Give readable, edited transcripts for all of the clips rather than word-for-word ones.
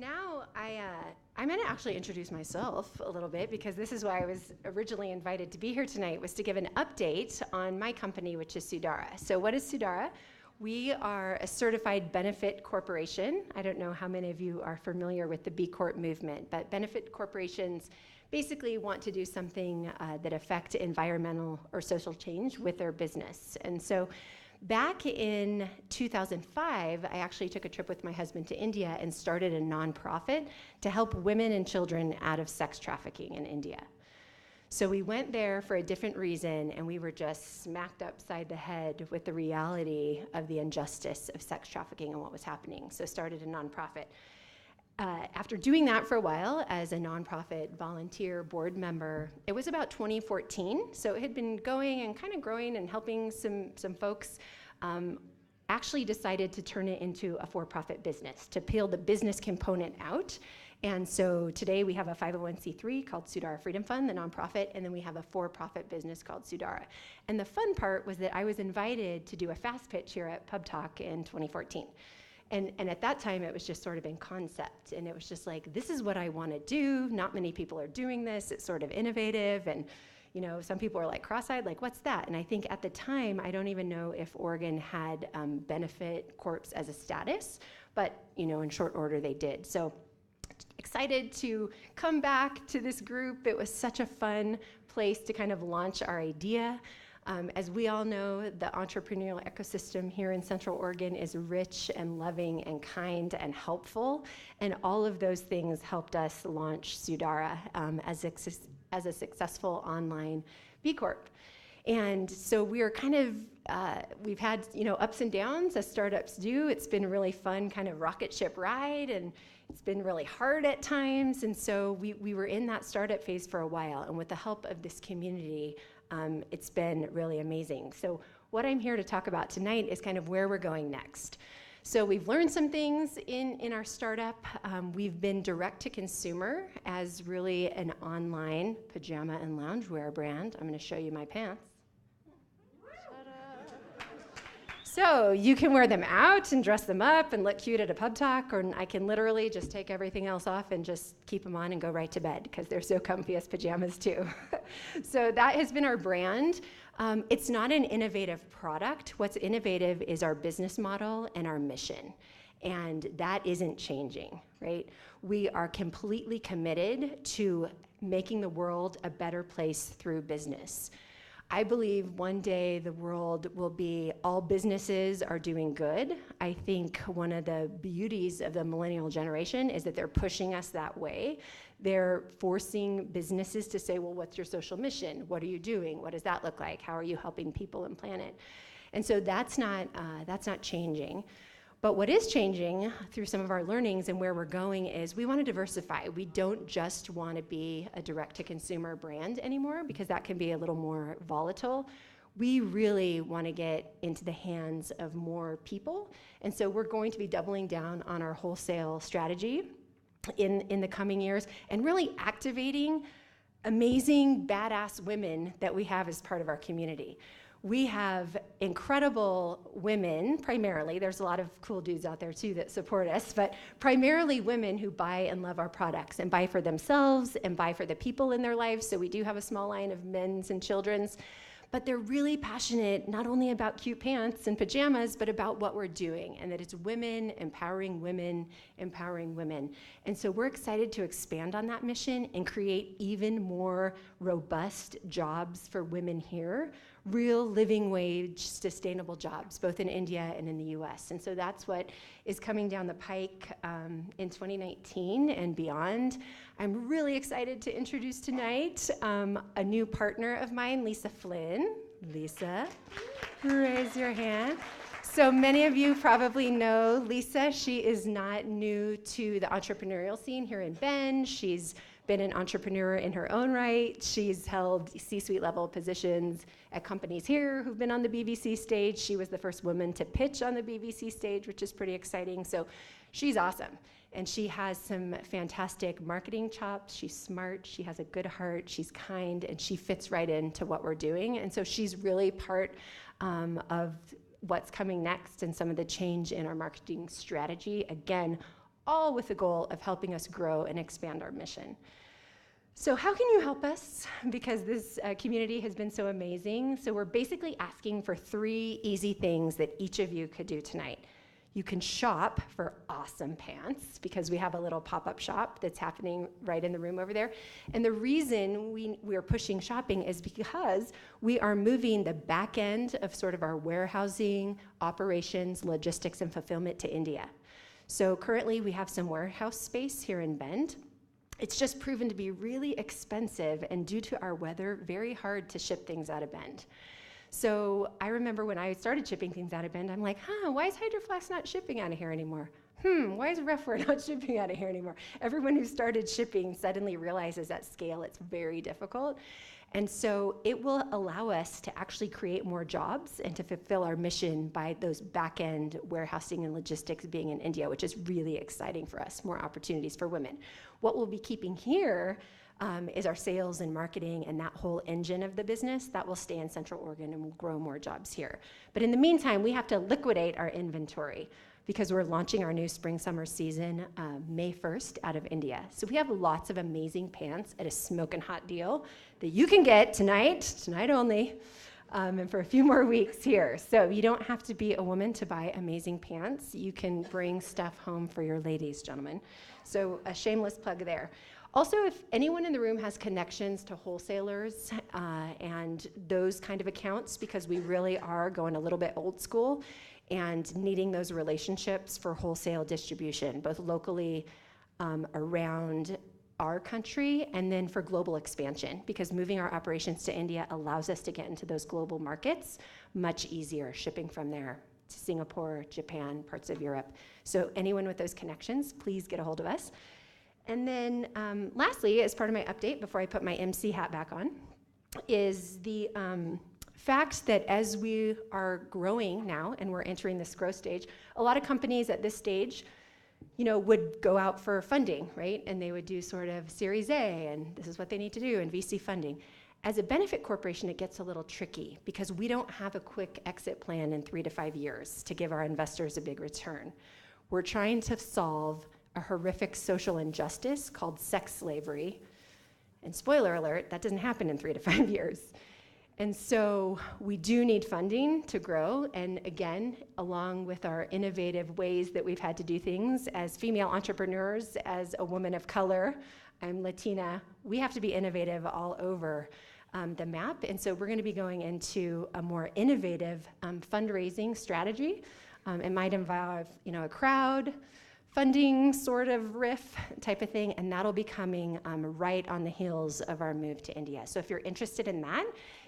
Now I'm going to actually introduce myself a little bit, because this is why I was originally invited to be here tonight, was to give an update on my company, which is Sudara. So what is Sudara? We are a certified benefit corporation. I don't know how many of you are familiar with the B-Corp movement, but benefit corporations basically want to do something that affect environmental or social change with their business. And so back in 2005, I actually took a trip with my husband to India and started a nonprofit to help women and children out of sex trafficking in India. So we went there for a different reason, and we were just smacked upside the head with the reality of the injustice of sex trafficking and what was happening. So started a nonprofit. After doing that for a while as a nonprofit volunteer board member, it was about 2014. So it had been going and kind of growing and helping some folks. Actually decided to turn it into a for-profit business, to peel the business component out. And so today we have a 501c3 called Sudara Freedom Fund, the nonprofit, and then we have a for-profit business called Sudara. And the fun part was that I was invited to do a fast pitch here at PubTalk in 2014. And at that time, it was just sort of in concept. And it was just like, this is what I want to do. Not many people are doing this. It's sort of innovative. And some people are like cross-eyed, like, what's that? And I think at the time, I don't even know if Oregon had benefit corps as a status, but in short order, they did. So excited to come back to this group. It was such a fun place to kind of launch our idea. As we all know, the entrepreneurial ecosystem here in Central Oregon is rich and loving and kind and helpful, and all of those things helped us launch Sudara as a successful online B-Corp. And so we are kind of, we've had ups and downs as startups do. It's been a really fun kind of rocket ship ride, and it's been really hard at times. And so we were in that startup phase for a while, and with the help of this community, it's been really amazing. So what I'm here to talk about tonight is kind of where we're going next. So we've learned some things in our startup. We've been direct to consumer as really an online pajama and loungewear brand. I'm going to show you my pants. So you can wear them out and dress them up and look cute at a pub talk, or I can literally just take everything else off and just keep them on and go right to bed, because they're so comfy as pajamas too. So that has been our brand. It's not an innovative product. What's innovative is our business model and our mission. And that isn't changing, right? We are completely committed to making the world a better place through business. I believe one day the world will be all businesses are doing good. I think one of the beauties of the millennial generation is that they're pushing us that way. They're forcing businesses to say, well, what's your social mission? What are you doing? What does that look like? How are you helping people and planet? And so that's not changing. But what is changing through some of our learnings and where we're going is we want to diversify. We don't just want to be a direct-to-consumer brand anymore, because that can be a little more volatile. We really want to get into the hands of more people. And so we're going to be doubling down on our wholesale strategy in the coming years and really activating amazing, badass women that we have as part of our community. We have incredible women, primarily. There's a lot of cool dudes out there too that support us, but primarily women who buy and love our products and buy for themselves and buy for the people in their lives. So we do have a small line of men's and children's, but they're really passionate not only about cute pants and pajamas, but about what we're doing, and that it's women empowering women, empowering women. And so we're excited to expand on that mission and create even more robust jobs for women here, real living wage, sustainable jobs, both in India and in the US. And so that's what is coming down the pike in 2019 and beyond. I'm really excited to introduce tonight a new partner of mine, Lisa Flynn. Lisa, raise your hand. So many of you probably know Lisa. She is not new to the entrepreneurial scene here in Bend. She's been an entrepreneur in her own right. She's held C-suite level positions at companies here who've been on the BBC stage. She was the first woman to pitch on the BBC stage, which is pretty exciting. So she's awesome. And she has some fantastic marketing chops. She's smart, she has a good heart, she's kind, and she fits right into what we're doing. And so she's really part of what's coming next and some of the change in our marketing strategy. Again, all with the goal of helping us grow and expand our mission. So how can you help us? Because this community has been so amazing. So we're basically asking for 3 easy things that each of you could do tonight. You can shop for awesome pants because we have a little pop-up shop that's happening right in the room over there. And the reason we're pushing shopping is because we are moving the back end of sort of our warehousing, operations, logistics, and fulfillment to India. So currently we have some warehouse space here in Bend. It's just proven to be really expensive and due to our weather, very hard to ship things out of Bend. So I remember when I started shipping things out of Bend, I'm like, why is Hydro Flask not shipping out of here anymore? Why is Refware not shipping out of here anymore? Everyone who started shipping suddenly realizes at scale it's very difficult. And so it will allow us to actually create more jobs and to fulfill our mission by those back-end warehousing and logistics being in India, which is really exciting for us, more opportunities for women. What we'll be keeping here is our sales and marketing and that whole engine of the business that will stay in Central Oregon and will grow more jobs here. But in the meantime, we have to liquidate our inventory because we're launching our new spring-summer season May 1st out of India. So we have lots of amazing pants at a smoking hot deal that you can get tonight only, and for a few more weeks here. So you don't have to be a woman to buy amazing pants. You can bring stuff home for your ladies, gentlemen. So a shameless plug there. Also, if anyone in the room has connections to wholesalers and those kind of accounts, because we really are going a little bit old school and needing those relationships for wholesale distribution, both locally around our country and then for global expansion, because moving our operations to India allows us to get into those global markets much easier, shipping from there to Singapore, Japan, parts of Europe. So anyone with those connections, please get a hold of us. And then lastly, as part of my update, before I put my MC hat back on, is the fact that as we are growing now and we're entering this growth stage, a lot of companies at this stage, would go out for funding, right? And they would do sort of Series A, and this is what they need to do, and VC funding. As a benefit corporation, it gets a little tricky because we don't have a quick exit plan in 3 to 5 years to give our investors a big return. We're trying to solve a horrific social injustice called sex slavery. And spoiler alert, that doesn't happen in 3 to 5 years. And so we do need funding to grow. And again, along with our innovative ways that we've had to do things as female entrepreneurs, as a woman of color, I'm Latina, we have to be innovative all over the map. And so we're going to be going into a more innovative fundraising strategy. It might involve, a crowd funding sort of riff type of thing, and that'll be coming right on the heels of our move to India. So if you're interested in that,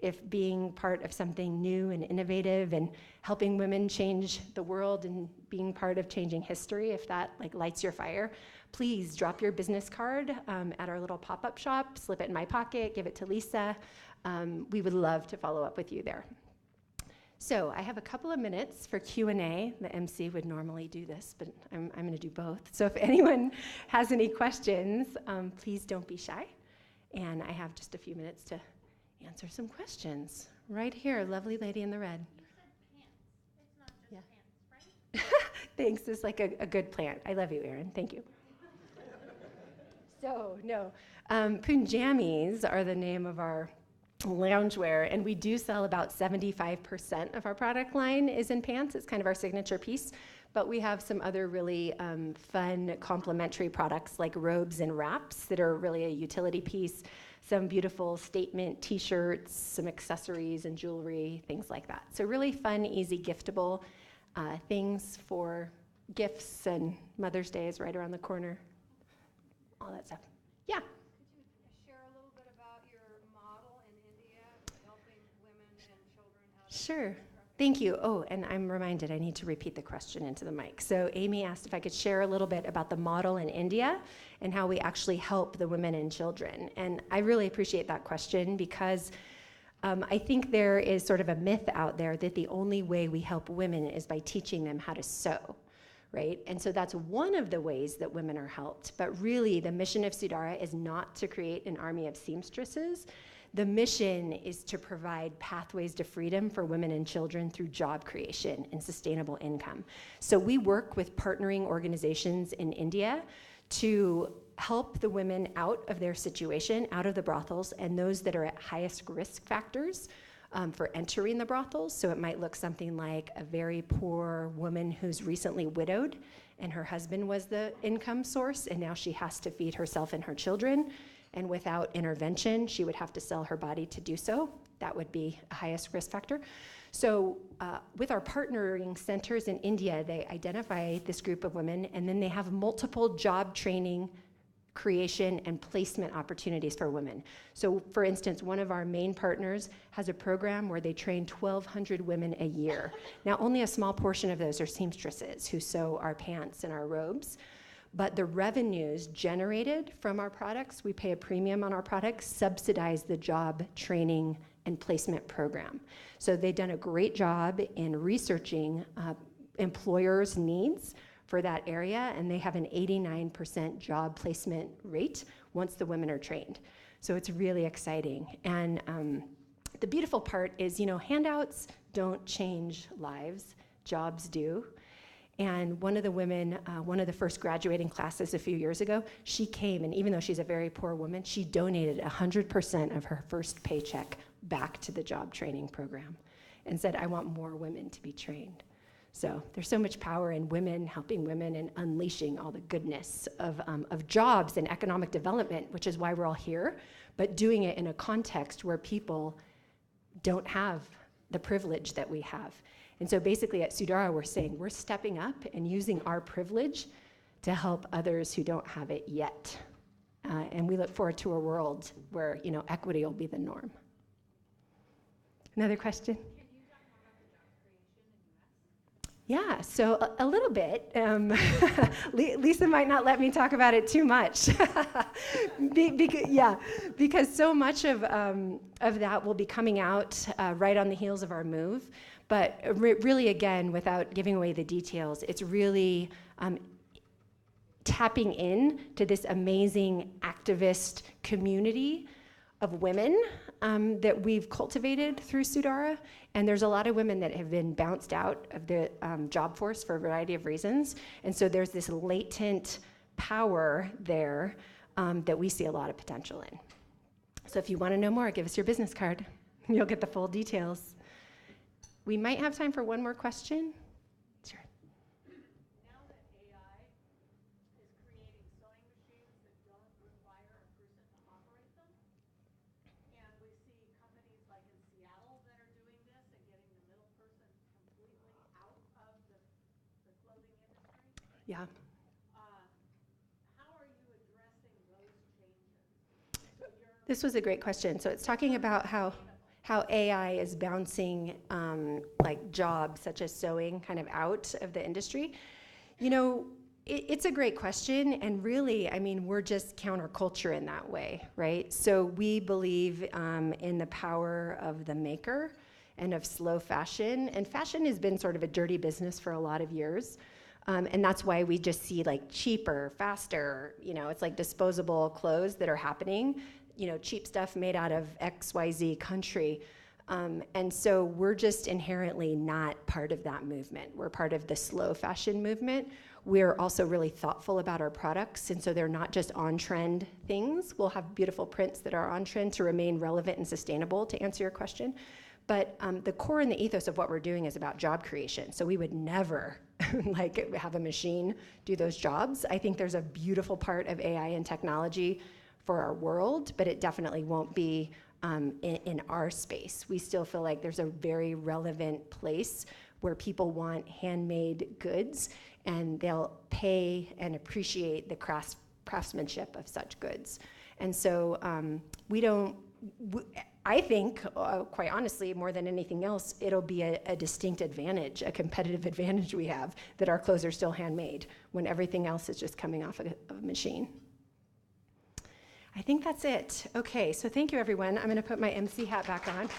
if being part of something new and innovative and helping women change the world and being part of changing history, if that lights your fire, please drop your business card at our little pop-up shop, slip it in my pocket, give it to Lisa. We would love to follow up with you there. So I have a couple of minutes for Q&A. The MC would normally do this, but I'm going to do both. So if anyone has any questions, please don't be shy. And I have just a few minutes to answer some questions. Right here, lovely lady in the red. You said pants. It's not just pants, right? Thanks. It's like a good plant. I love you, Erin. Thank you. So, no. Punjamis are the name of our loungewear, and we do sell about 75% of our product line is in pants. It's kind of our signature piece, but we have some other really fun complementary products like robes and wraps that are really a utility piece, some beautiful statement t-shirts, some accessories and jewelry, things like that. So really fun, easy, giftable things for gifts, and Mother's Day is right around the corner, all that stuff. Yeah. Sure. Thank you. Oh, and I'm reminded I need to repeat the question into the mic. So Amy asked if I could share a little bit about the model in India and how we actually help the women and children. And I really appreciate that question because I think there is sort of a myth out there that the only way we help women is by teaching them how to sew, right? And so that's one of the ways that women are helped. But really, the mission of Sudara is not to create an army of seamstresses. The mission is to provide pathways to freedom for women and children through job creation and sustainable income. So we work with partnering organizations in India to help the women out of their situation, out of the brothels, and those that are at highest risk factors for entering the brothels. So it might look something like a very poor woman who's recently widowed and her husband was the income source, and now she has to feed herself and her children. And without intervention, she would have to sell her body to do so. That would be a highest risk factor. So with our partnering centers in India, they identify this group of women, and then they have multiple job training, creation, and placement opportunities for women. So for instance, one of our main partners has a program where they train 1,200 women a year. Now, only a small portion of those are seamstresses who sew our pants and our robes. But the revenues generated from our products, we pay a premium on our products, subsidize the job training and placement program. So they've done a great job in researching employers' needs for that area, and they have an 89% job placement rate once the women are trained. So it's really exciting. And the beautiful part is, handouts don't change lives, jobs do. And one of the women, one of the first graduating classes a few years ago, she came, and even though she's a very poor woman, she donated 100% of her first paycheck back to the job training program and said, I want more women to be trained. So there's so much power in women, helping women, and unleashing all the goodness of jobs and economic development, which is why we're all here, but doing it in a context where people don't have the privilege that we have. And so basically at Sudara, we're saying we're stepping up and using our privilege to help others who don't have it yet. And we look forward to a world where, equity will be the norm. Another question? Yeah, so a little bit. Lisa might not let me talk about it too much. Because so much of that will be coming out right on the heels of our move. But really, again, without giving away the details, it's really tapping in to this amazing activist community of women that we've cultivated through Sudara. And there's a lot of women that have been bounced out of the job force for a variety of reasons. And so there's this latent power there that we see a lot of potential in. So if you want to know more, give us your business card. You'll get the full details. We might have time for one more question. Sure. Now that AI is creating sewing machines that don't require a person to operate them, and we see companies like in Seattle that are doing this and getting the middle person completely out of the clothing industry. Yeah. How are you addressing those changes? This was a great question. So it's talking about how AI is bouncing jobs such as sewing kind of out of the industry. It's a great question, and really, we're just counterculture in that way, right? So we believe in the power of the maker and of slow fashion, and fashion has been sort of a dirty business for a lot of years. And that's why we just see cheaper, faster, it's like disposable clothes that are happening, cheap stuff made out of XYZ country. And so we're just inherently not part of that movement. We're part of the slow fashion movement. We're also really thoughtful about our products, and so they're not just on-trend things. We'll have beautiful prints that are on-trend to remain relevant and sustainable, to answer your question. But the core and the ethos of what we're doing is about job creation. So we would never have a machine do those jobs. I think there's a beautiful part of AI and technology for our world, but it definitely won't be in our space. We still feel like there's a very relevant place where people want handmade goods, and they'll pay and appreciate the craftsmanship of such goods. And so I think, quite honestly, more than anything else, it'll be a distinct advantage, a competitive advantage we have, that our clothes are still handmade when everything else is just coming off of a machine. I think that's it. Okay, so thank you, everyone. I'm going to put my MC hat back on.